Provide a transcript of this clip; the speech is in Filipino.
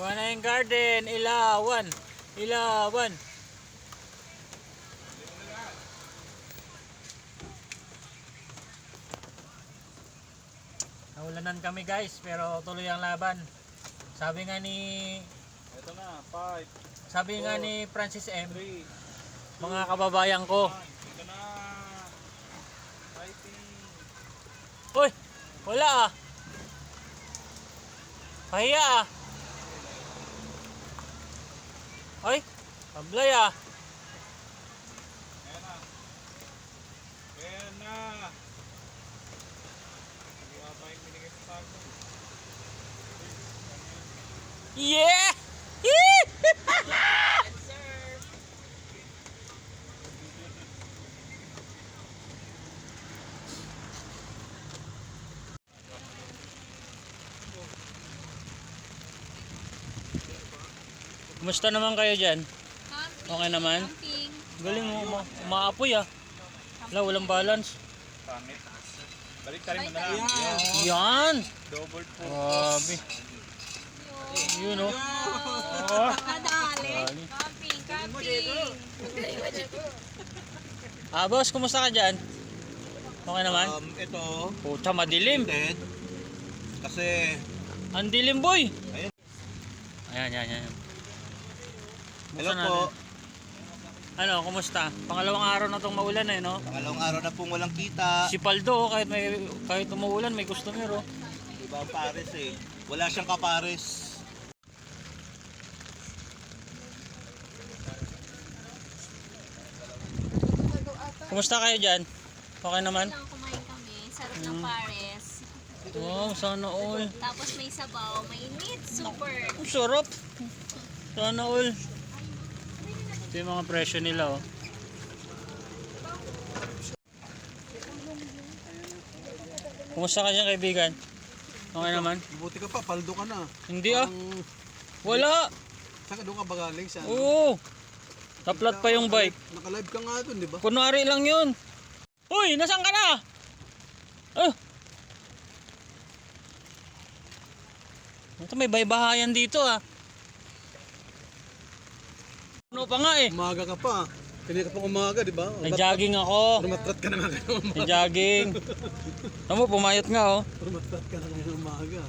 Gawa na yung garden. Ilawan. Ilawan. Naulanan kami guys, pero tuloy ang laban. Sabi nga ni... Ito na, 5. Sabi nga ni Francis M. 3. Mga kababayan ko. Ito na. Fighting. Uy! Wala ah. Pahiya ah. Ay! Tablay ah. Ayan na. Ayan na. Wala pa yung binigay sa tago. Yeah! Yee! Kumusta naman kayo dyan? Okay naman? Galing mo, umaapoy ah. Wala, walang balance. Pangit. Balik ka rin mo na lang. Yan! Double focus. Grabe. Yun oh. Oh. Kadali. Camping, camping. Ah, boss, kumusta ka dyan? Okay naman? Ito, Puta, madilim. dead. Kasi, Ang dilim, boy. Ayan. Ayan, ayan, ayan. hello Buksan po. natin. Ano, kumusta? Pangalawang araw na tong maulan eh, no? Pangalawang araw na pong walang kita. Si Paldo, kahit umuulan, may customer, oh. Iba ang pares eh. Wala siyang kapares. Kumusta kayo dyan? Okay naman? Lang kumain kami. Sarap ng pares. Wow, sana all. Tapos may sabaw, mainit, super. Ang sarap. Sana all. Ito yung mga presyo nila, oh. Kumusta ka dyan, kaibigan? Okay naman? Buti ka pa, paldo ka na. Hindi ah. Wala. Saka doon ka ba galing sa ano? Oo. Taplat pa yung bike. Naka-live ka nga doon, di ba? Kunwari lang yun. Uy, nasaan ka na? Oh. Ito may baybahayan dito ah. Ano pa nga eh. Umaga ka pa. Hindi ka pang umaga, di ba? Nag-jogging ako. Rumatrat ka na nga ngayon umaga. Nag-jogging. Tamo, pumayat nga oh. Rumatrat ka na ngayon umaga.